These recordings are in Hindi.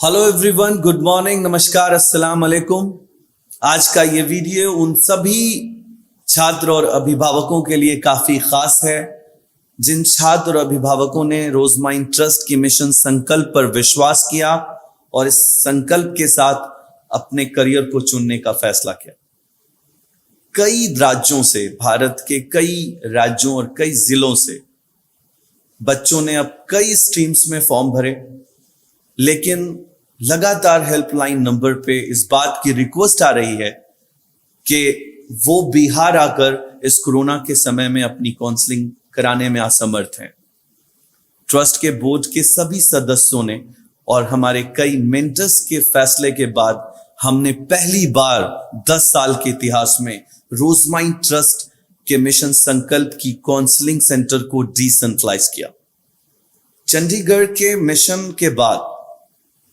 हेलो एवरीवन, गुड मॉर्निंग, नमस्कार, अस्सलाम वालेकुम। आज का ये वीडियो उन सभी छात्र और अभिभावकों के लिए काफी खास है जिन छात्र और अभिभावकों ने रोजमाइन ट्रस्ट की मिशन संकल्प पर विश्वास किया और इस संकल्प के साथ अपने करियर को चुनने का फैसला किया। कई राज्यों से, भारत के कई राज्यों और कई जिलों से बच्चों ने अब कई स्ट्रीम्स में फॉर्म भरे, लेकिन लगातार हेल्पलाइन नंबर पे इस बात की रिक्वेस्ट आ रही है कि वो बिहार आकर इस कोरोना के समय में अपनी काउंसलिंग कराने में असमर्थ हैं। ट्रस्ट के बोर्ड के सभी सदस्यों ने और हमारे कई मेंटर्स के फैसले के बाद हमने पहली बार 10 साल के इतिहास में रोजमाइन ट्रस्ट के मिशन संकल्प की काउंसलिंग सेंटर को डिसेंट्रलाइज किया। चंडीगढ़ के मिशन के बाद,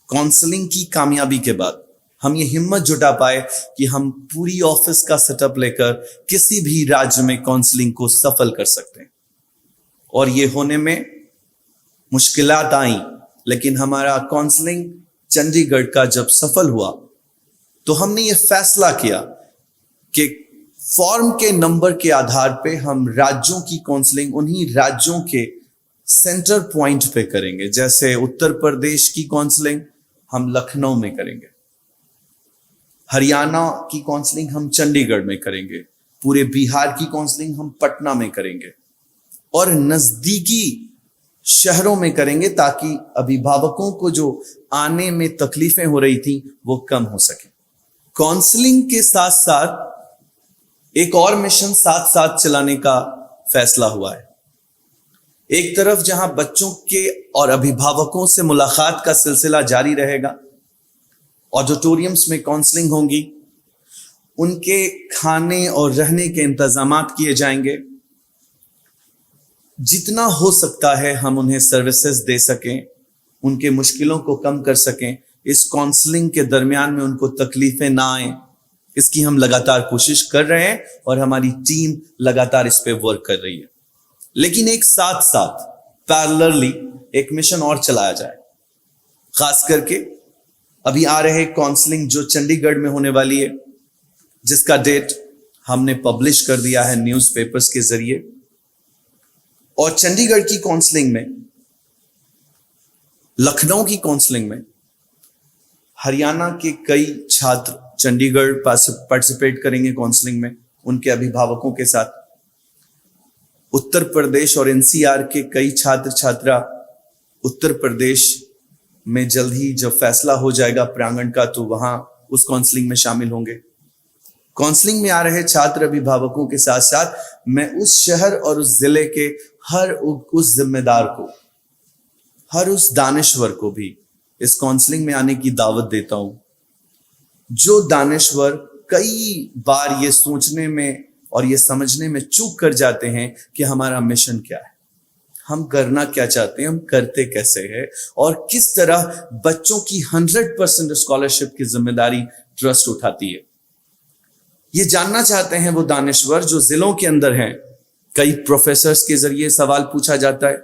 काउंसलिंग की कामयाबी के बाद हम ये हिम्मत जुटा पाए कि हम पूरी ऑफिस का सेटअप लेकर किसी भी राज्य में काउंसलिंग को सफल कर सकते हैं। और ये होने में मुश्किलात आई, लेकिन हमारा काउंसलिंग चंडीगढ़ का जब सफल हुआ तो हमने ये फैसला किया कि फॉर्म के नंबर के आधार पे हम राज्यों की काउंसलिंग उन्हीं राज्यों के सेंटर पॉइंट पे करेंगे। जैसे उत्तर प्रदेश की काउंसलिंग हम लखनऊ में करेंगे, हरियाणा की काउंसलिंग हम चंडीगढ़ में करेंगे, पूरे बिहार की काउंसलिंग हम पटना में करेंगे और नजदीकी शहरों में करेंगे ताकि अभिभावकों को जो आने में तकलीफें हो रही थी वो कम हो सके। काउंसलिंग के साथ साथ एक और मिशन साथ साथ चलाने का फैसला हुआ है। एक तरफ जहां बच्चों के और अभिभावकों से मुलाकात का सिलसिला जारी रहेगा, ऑडिटोरियम्स में काउंसलिंग होंगी, उनके खाने और रहने के इंतजामात किए जाएंगे, जितना हो सकता है हम उन्हें सर्विसेज दे सकें, उनके मुश्किलों को कम कर सकें, इस काउंसलिंग के दरमियान में उनको तकलीफें ना आए, इसकी हम लगातार कोशिश कर रहे हैं और हमारी टीम लगातार इस पे वर्क कर रही है। लेकिन एक साथ साथ पैरेलली एक मिशन और चलाया जाए, खास करके अभी आ रहे काउंसलिंग जो चंडीगढ़ में होने वाली है, जिसका डेट हमने पब्लिश कर दिया है न्यूज़पेपर्स के जरिए। और चंडीगढ़ की काउंसलिंग में, लखनऊ की काउंसलिंग में हरियाणा के कई छात्र चंडीगढ़ पार्टिसिपेट करेंगे काउंसलिंग में उनके अभिभावकों के साथ। उत्तर प्रदेश और एनसीआर के कई छात्र छात्रा उत्तर प्रदेश में जल्द ही जब फैसला हो जाएगा प्रांगण का तो वहां उस काउंसलिंग में शामिल होंगे। काउंसलिंग में आ रहे छात्र अभिभावकों के साथ साथ मैं उस शहर और उस जिले के हर उस जिम्मेदार को, हर उस दानिश्वर को भी इस काउंसलिंग में आने की दावत देता हूं, जो दानिश्वर कई बार ये सोचने में और ये समझने में चूक कर जाते हैं कि हमारा मिशन क्या है, हम करना क्या चाहते हैं, हम करते कैसे हैं और किस तरह बच्चों की 100% स्कॉलरशिप की जिम्मेदारी ट्रस्ट उठाती है। ये जानना चाहते हैं वो दानिश्वर जो जिलों के अंदर हैं। कई प्रोफेसर्स के जरिए सवाल पूछा जाता है,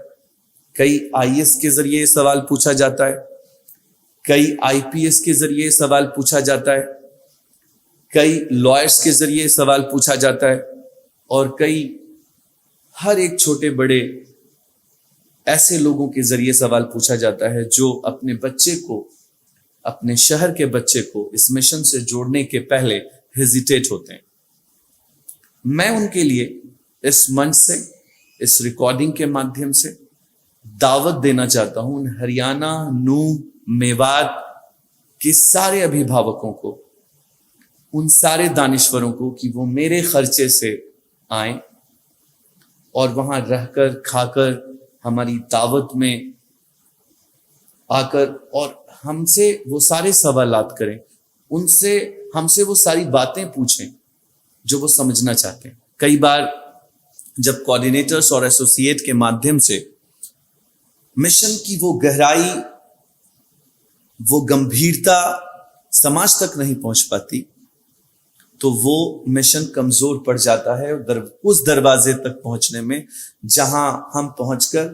कई आईएएस के जरिए सवाल पूछा जाता है, कई आईपीएस के जरिए सवाल पूछा जाता है, कई लॉयर्स के जरिए सवाल पूछा जाता है और कई हर एक छोटे बड़े ऐसे लोगों के जरिए सवाल पूछा जाता है जो अपने बच्चे को, अपने शहर के बच्चे को इस मिशन से जोड़ने के पहले हेजिटेट होते हैं। मैं उनके लिए इस मंच से, इस रिकॉर्डिंग के माध्यम से दावत देना चाहता हूं उन हरियाणा, नूह, मेवात के सारे अभिभावकों को, उन सारे दानिश्वरों को कि वो मेरे खर्चे से आए और वहां रहकर, खाकर, हमारी दावत में आकर और हमसे वो सारे सवालात करें, उनसे हमसे वो सारी बातें पूछें जो वो समझना चाहते हैं। कई बार जब कोऑर्डिनेटर्स और एसोसिएट के माध्यम से मिशन की वो गहराई, वो गंभीरता समाज तक नहीं पहुंच पाती तो वो मिशन कमजोर पड़ जाता है उस दरवाजे तक पहुंचने में जहां हम पहुंचकर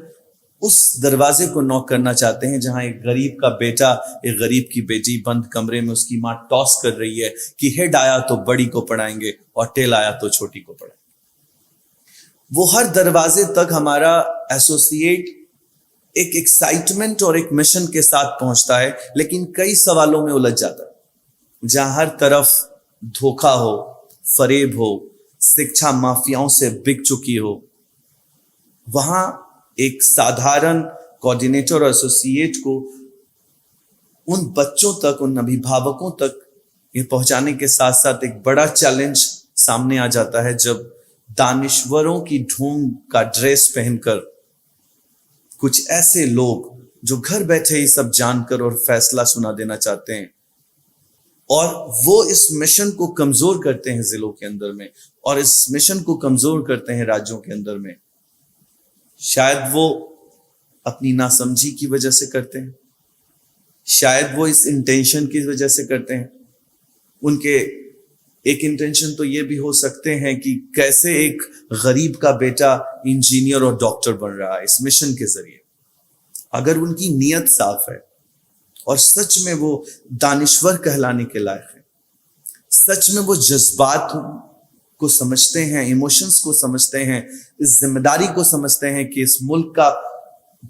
उस दरवाजे को नॉक करना चाहते हैं जहां एक गरीब का बेटा, एक गरीब की बेटी बंद कमरे में उसकी मां टॉस कर रही है कि हेड आया तो बड़ी को पढ़ाएंगे और टेल आया तो छोटी को पढ़ाएंगे। वो हर दरवाजे तक हमारा एसोसिएट एक एक्साइटमेंट और एक मिशन के साथ पहुंचता है, लेकिन कई सवालों में उलझ जाता है। जहां हर तरफ धोखा हो, फरेब हो, शिक्षा माफियाओं से बिक चुकी हो, वहां एक साधारण कोऑर्डिनेटर और एसोसिएट को उन बच्चों तक, उन अभिभावकों तक ये पहुंचाने के साथ साथ एक बड़ा चैलेंज सामने आ जाता है जब दानिश्वरों की ढोंग का ड्रेस पहनकर कुछ ऐसे लोग जो घर बैठे ही सब जानकर और फैसला सुना देना चाहते हैं, और वो इस मिशन को कमजोर करते हैं जिलों के अंदर में, और इस मिशन को कमजोर करते हैं राज्यों के अंदर में। शायद वो अपनी नासमझी की वजह से करते हैं, शायद वो इस इंटेंशन की वजह से करते हैं। उनके एक इंटेंशन तो ये भी हो सकते हैं कि कैसे एक गरीब का बेटा इंजीनियर और डॉक्टर बन रहा है इस मिशन के जरिए। अगर उनकी नीयत साफ है और सच में वो दानिश्वर कहलाने के लायक है, सच में वो जज्बात को समझते हैं, इमोशंस को समझते हैं, इस जिम्मेदारी को समझते हैं कि इस मुल्क का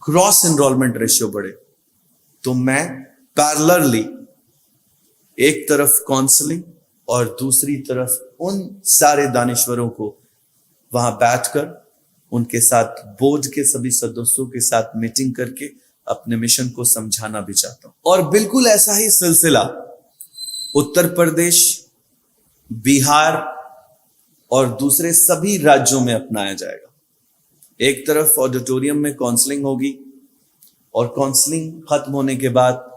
ग्रॉस एनरोलमेंट रेशियो बढ़े, तो मैं पैरेलली एक तरफ काउंसलिंग और दूसरी तरफ उन सारे दानिश्वरों को वहां बैठकर उनके साथ बोर्ड के सभी सदस्यों के साथ मीटिंग करके अपने मिशन को समझाना भी चाहता हूं। और बिल्कुल ऐसा ही सिलसिला उत्तर प्रदेश, बिहार और दूसरे सभी राज्यों में अपनाया जाएगा। एक तरफ ऑडिटोरियम में काउंसलिंग होगी और काउंसलिंग खत्म होने के बाद,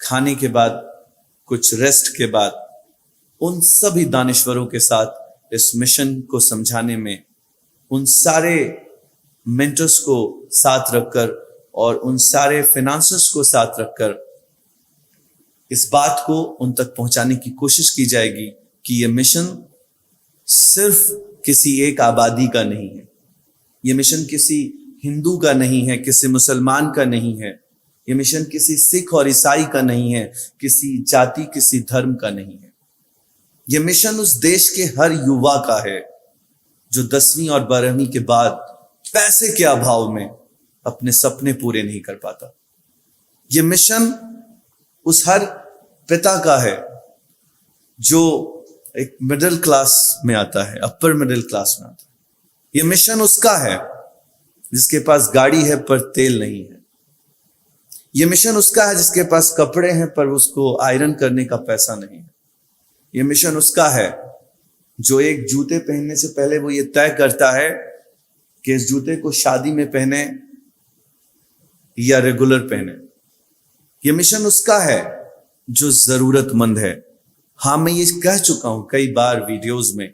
खाने के बाद, कुछ रेस्ट के बाद, उन सभी दानिश्वरों के साथ इस मिशन को समझाने में उन सारे मेंटर्स को साथ रखकर और उन सारे फाइनेंसर्स को साथ रखकर इस बात को उन तक पहुंचाने की कोशिश की जाएगी कि यह मिशन सिर्फ किसी एक आबादी का नहीं है, यह मिशन किसी हिंदू का नहीं है, किसी मुसलमान का नहीं है, यह मिशन किसी सिख और ईसाई का नहीं है, किसी जाति, किसी धर्म का नहीं है। यह मिशन उस देश के हर युवा का है जो 10वीं और 12वीं के बाद पैसे के अभाव में अपने सपने पूरे नहीं कर पाता। यह मिशन उस हर पिता का है जो एक मिडिल क्लास में आता है, अपर मिडिल क्लास में आता है। यह मिशन उसका है जिसके पास गाड़ी है पर तेल नहीं है। यह मिशन उसका है जिसके पास कपड़े हैं पर उसको आयरन करने का पैसा नहीं है। यह मिशन उसका है जो एक जूते पहनने से पहले वो ये तय करता है कि इस जूते को शादी में पहने या रेगुलर पहने। यह मिशन उसका है जो जरूरतमंद है। हाँ, मैं ये कह चुका हूं कई बार वीडियोस में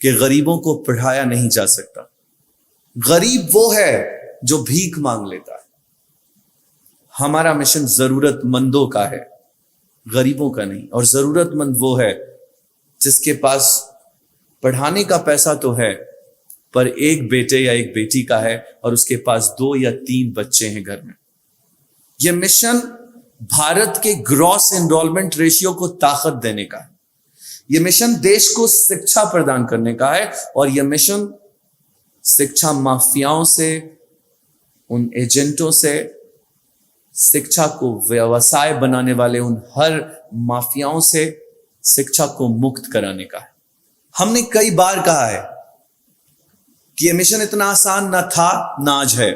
कि गरीबों को पढ़ाया नहीं जा सकता। गरीब वो है जो भीख मांग लेता है। हमारा मिशन जरूरतमंदों का है, गरीबों का नहीं। और जरूरतमंद वो है जिसके पास पढ़ाने का पैसा तो है पर एक बेटे या एक बेटी का है और उसके पास 2 या 3 बच्चे हैं घर में। यह मिशन भारत के ग्रॉस एनरोलमेंट रेशियो को ताकत देने का है। यह मिशन देश को शिक्षा प्रदान करने का है और यह मिशन शिक्षा माफियाओं से, उन एजेंटों से, शिक्षा को व्यवसाय बनाने वाले उन हर माफियाओं से शिक्षा को मुक्त कराने का है। हमने कई बार कहा है कि यह मिशन इतना आसान ना था, ना आज है।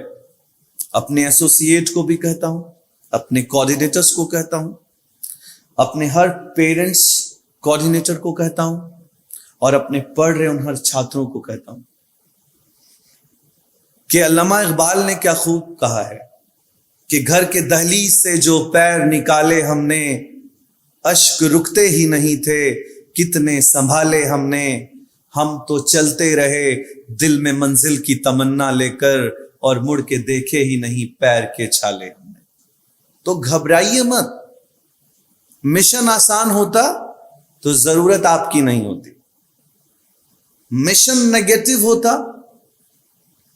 अपने एसोसिएट को भी कहता हूं, अपने कोऑर्डिनेटर्स को कहता हूं, अपने हर पेरेंट्स कोऑर्डिनेटर को कहता हूं और अपने पढ़ रहे उन हर छात्रों को कहता हूं कि अल्लामा इकबाल ने क्या खूब कहा है कि घर के दहलीज से जो पैर निकाले हमने, अश्क रुकते ही नहीं थे, कितने संभाले हमने, हम तो चलते रहे दिल में मंजिल की तमन्ना लेकर और मुड़ के देखे ही नहीं पैर के छाले हमने। तो घबराइए मत। मिशन आसान होता तो जरूरत आपकी नहीं होती। मिशन नेगेटिव होता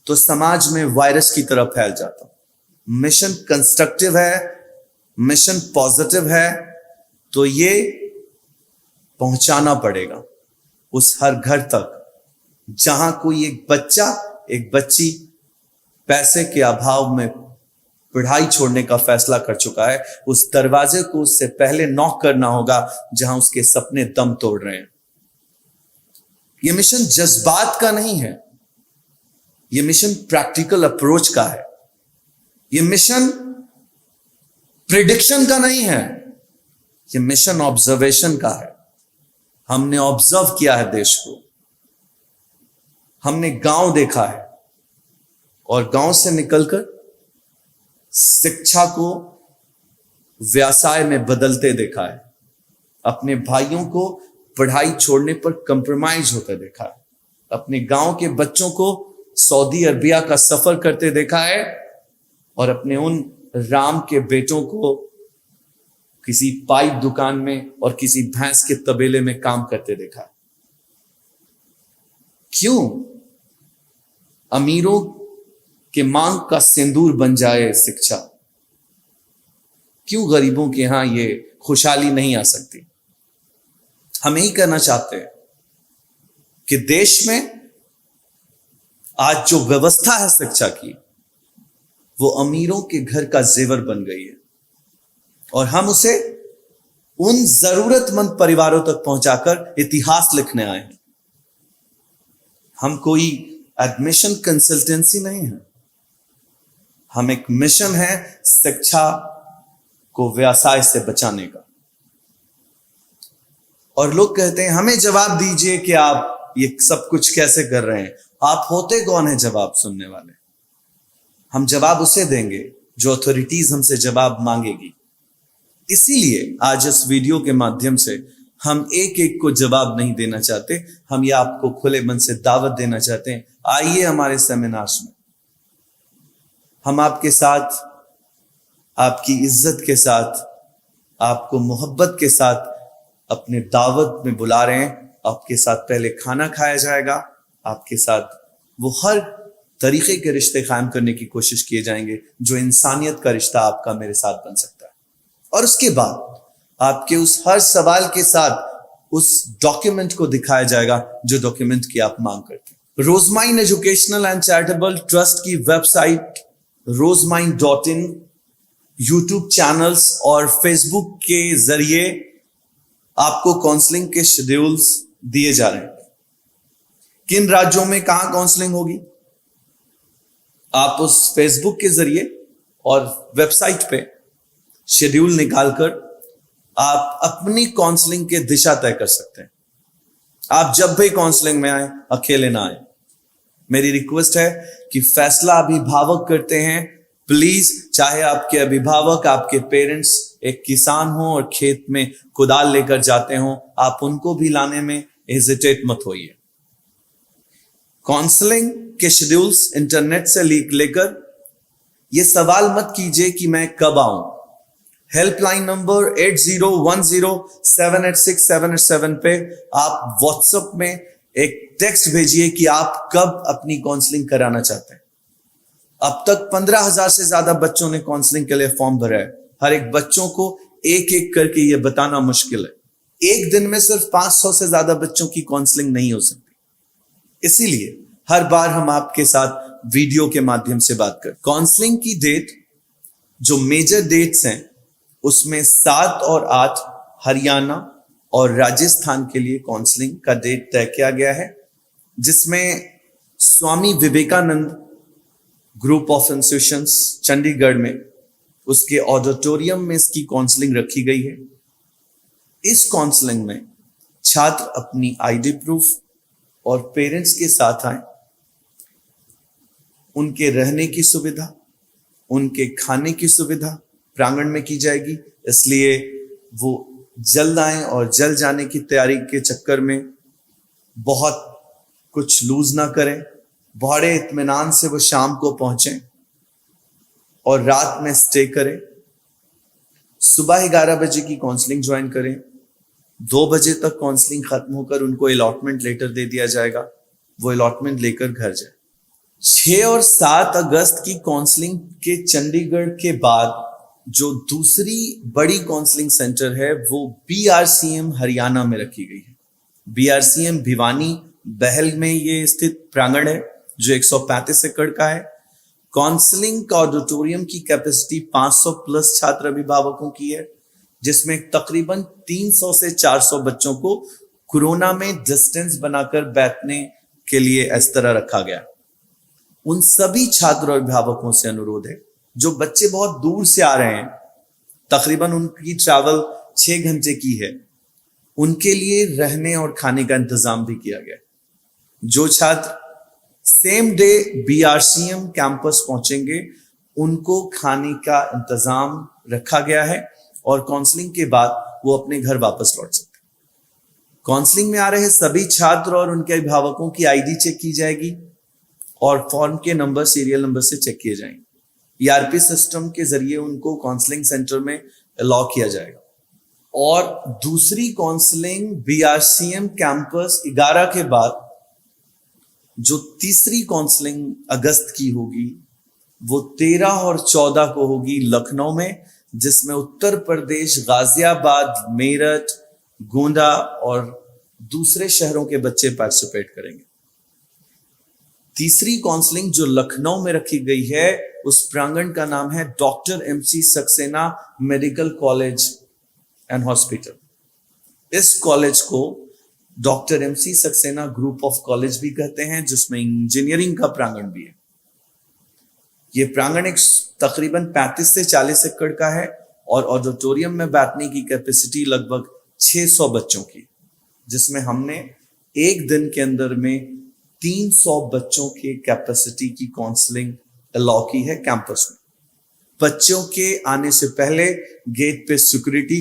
तो समाज में वायरस की तरह फैल जाता। मिशन कंस्ट्रक्टिव है, मिशन पॉजिटिव है, तो ये पहुंचाना पड़ेगा उस हर घर तक जहां कोई एक बच्चा, एक बच्ची पैसे के अभाव में पढ़ाई छोड़ने का फैसला कर चुका है। उस दरवाजे को उससे पहले नॉक करना होगा जहां उसके सपने दम तोड़ रहे हैं। यह मिशन जज्बात का नहीं है, यह मिशन प्रैक्टिकल अप्रोच का है। यह मिशन प्रिडिक्शन का नहीं है, यह मिशन ऑब्जर्वेशन का है। हमने ऑब्जर्व किया है देश को, हमने गांव देखा है और गांव से निकलकर शिक्षा को व्यवसाय में बदलते देखा है। अपने भाइयों को पढ़ाई छोड़ने पर कंप्रोमाइज होते देखा है। अपने गांव के बच्चों को सऊदी अरबिया का सफर करते देखा है और अपने उन राम के बेटों को किसी पाइप दुकान में और किसी भैंस के तबेले में काम करते देखा है। क्यों? अमीरों के मांग का सिंदूर बन जाए शिक्षा, क्यों गरीबों के यहां ये खुशहाली नहीं आ सकती? हम यही करना चाहते हैं कि देश में आज जो व्यवस्था है शिक्षा की, वो अमीरों के घर का जेवर बन गई है और हम उसे उन जरूरतमंद परिवारों तक पहुंचाकर इतिहास लिखने आए हैं। हम कोई एडमिशन कंसल्टेंसी नहीं है, हम एक मिशन है शिक्षा को व्यवसाय से बचाने का। और लोग कहते हैं हमें जवाब दीजिए कि आप ये सब कुछ कैसे कर रहे हैं। आप होते कौन है जवाब सुनने वाले? हम जवाब उसे देंगे जो अथॉरिटीज हमसे जवाब मांगेगी। इसीलिए आज इस वीडियो के माध्यम से हम एक एक को जवाब नहीं देना चाहते, हम ये आपको खुले मन से दावत देना चाहते हैं, आइए हमारे सेमिनार्स में। हम आपके साथ, आपकी इज्जत के साथ, आपको मोहब्बत के साथ अपने दावत में बुला रहे हैं। आपके साथ पहले खाना खाया जाएगा, आपके साथ वो हर तरीके के रिश्ते कायम करने की कोशिश किए जाएंगे जो इंसानियत का रिश्ता आपका मेरे साथ बन सकता है। और उसके बाद आपके उस हर सवाल के साथ उस डॉक्यूमेंट को दिखाया जाएगा जो डॉक्यूमेंट की आप मांग करते हैं। रोजमाइन एजुकेशनल एंड चैरिटेबल ट्रस्ट की वेबसाइट rosemined.in, यूट्यूब चैनल्स और फेसबुक के जरिए आपको काउंसलिंग के शेड्यूल्स दिए जा रहे हैं। किन राज्यों में कहां काउंसलिंग होगी, आप उस फेसबुक के जरिए और वेबसाइट पे शेड्यूल निकालकर आप अपनी काउंसलिंग के दिशा तय कर सकते हैं। आप जब भी काउंसलिंग में आए, अकेले ना आए। मेरी रिक्वेस्ट है कि फैसला अभिभावक करते हैं, प्लीज, चाहे आपके अभिभावक, आपके पेरेंट्स एक किसान हो और खेत में कुदाल लेकर जाते हो, आप उनको भी लाने में हेजिटेट मत होइए। काउंसलिंग के शेड्यूल्स इंटरनेट से लेकर ये सवाल मत कीजिए कि मैं कब आऊं। हेल्पलाइन नंबर 8010078687 पे आप व्हाट्सएप में एक टेक्स्ट भेजिए कि आप कब अपनी काउंसलिंग कराना चाहते हैं। अब तक 15,000 से ज्यादा बच्चों ने काउंसलिंग के लिए फॉर्म भरा है। हर एक बच्चों को एक एक करके ये बताना मुश्किल है। एक दिन में सिर्फ 500 से ज्यादा बच्चों की काउंसलिंग नहीं हो सकती। इसीलिए हर बार हम आपके साथ वीडियो के माध्यम से बात कर काउंसलिंग की डेट, जो मेजर डेट्स हैं उसमें 7 और 8 हरियाणा और राजस्थान के लिए काउंसलिंग का डेट तय किया गया है, जिसमें Swami Vivekananda group of institutions Chandigarh में उसके ऑडिटोरियम में इसकी काउंसलिंग रखी गई है। इस काउंसलिंग में छात्र अपनी आईडी प्रूफ और पेरेंट्स के साथ आए। उनके रहने की सुविधा, उनके खाने की सुविधा प्रांगण में की जाएगी, इसलिए वो जल्द आए और जल्द जाने की तैयारी के चक्कर में बहुत कुछ लूज ना करें। बड़े इत्मीनान से वो शाम को पहुंचे और रात में स्टे करें। सुबह 11 बजे की काउंसलिंग ज्वाइन करें। 2 बजे तक काउंसलिंग खत्म होकर उनको अलॉटमेंट लेटर दे दिया जाएगा, वो अलॉटमेंट लेकर घर जाए। 6 और 7 अगस्त की काउंसलिंग के चंडीगढ़ के बाद जो दूसरी बड़ी काउंसलिंग सेंटर है वो बीआरसीएम हरियाणा में रखी गई है। बीआरसीएम भिवानी बहल में ये स्थित प्रांगण है जो 135 एकड़ का है। काउंसलिंग का ऑडिटोरियम की कैपेसिटी 500 प्लस छात्र अभिभावकों की है, जिसमें तकरीबन 300 से 400 बच्चों को कोरोना में डिस्टेंस बनाकर बैठने के लिए इस तरह रखा गया। उन सभी छात्र और अभिभावकों से अनुरोध है जो बच्चे बहुत दूर से आ रहे हैं, तकरीबन उनकी ट्रैवल 6 घंटे की है, उनके लिए रहने और खाने का इंतजाम भी किया गया। जो छात्र सेम डे बीआरसीएम कैंपस पहुंचेंगे उनको खाने का इंतजाम रखा गया है और काउंसलिंग के बाद वो अपने घर वापस लौट सकते हैं। काउंसलिंग में आ रहे सभी छात्र और उनके अभिभावकों की आईडी चेक की जाएगी और फॉर्म के नंबर सीरियल नंबर से चेक किए जाएंगे। ईआरपी सिस्टम के जरिए उनको काउंसलिंग सेंटर में अलाउ किया जाएगा। और दूसरी काउंसलिंग बीआरसीएम कैंपस 11 के बाद जो तीसरी काउंसलिंग अगस्त की होगी वो 13 और 14 को होगी लखनऊ में, जिसमें उत्तर प्रदेश, गाजियाबाद, मेरठ, गोंडा और दूसरे शहरों के बच्चे पार्टिसिपेट करेंगे। तीसरी काउंसलिंग जो लखनऊ में रखी गई है उस प्रांगण का नाम है doctor MC Saxena medical college and hospital. इस कॉलेज को doctor MC Saxena group of college भी कहते हैं, जिसमें इंजीनियरिंग का प्रांगण भी है। ये प्रांगण एक तकरीबन 35 से 40 एकड़ का है और ऑडिटोरियम में बैठने की कैपेसिटी लगभग 600 बच्चों की, जिसमें हमने एक दिन के अंदर में 300 बच्चों के कैपेसिटी की काउंसलिंग अलाउ की है कैंपस में। बच्चों के आने से पहले गेट पे सिक्योरिटी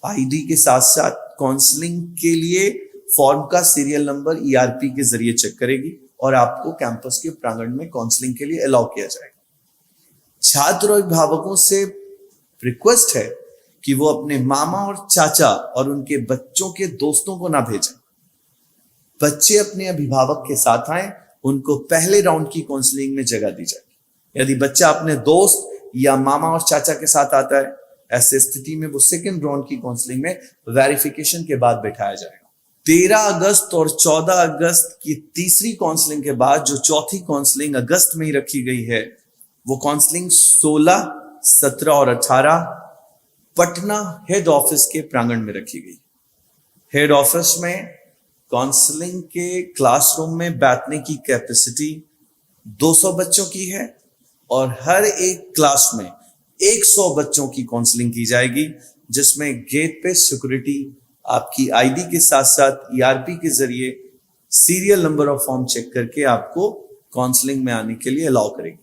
आईडी के साथ साथ काउंसलिंग के लिए फॉर्म का सीरियल नंबर ईआरपी के जरिए चेक करेगी और आपको कैंपस के प्रांगण में काउंसलिंग के लिए अलाउ किया जाएगा। छात्र और अभिभावकों से रिक्वेस्ट है कि वो अपने मामा और चाचा और उनके बच्चों के दोस्तों को ना भेजें। बच्चे अपने अभिभावक के साथ आए, उनको पहले राउंड की काउंसलिंग में जगह दी जाएगी। यदि बच्चा अपने दोस्त या मामा और चाचा के साथ आता है, ऐसे स्थिति में वो सेकेंड राउंड की काउंसलिंग में वेरिफिकेशन के बाद बैठाया जाएगा। 13 अगस्त और 14 अगस्त की तीसरी काउंसलिंग के बाद जो चौथी काउंसलिंग अगस्त में ही रखी गई है वो काउंसलिंग 16, 17 और 18 पटना हेड ऑफिस के प्रांगण में रखी गई। हेड ऑफिस में काउंसलिंग के क्लासरूम में बैठने की कैपेसिटी 200 बच्चों की है और हर एक क्लास में 100 बच्चों की काउंसलिंग की जाएगी, जिसमें गेट पे सिक्योरिटी आपकी आईडी के साथ साथ ईआरपी के जरिए serial number of form check करके आपको काउंसलिंग में आने के लिए अलाउ करेगी।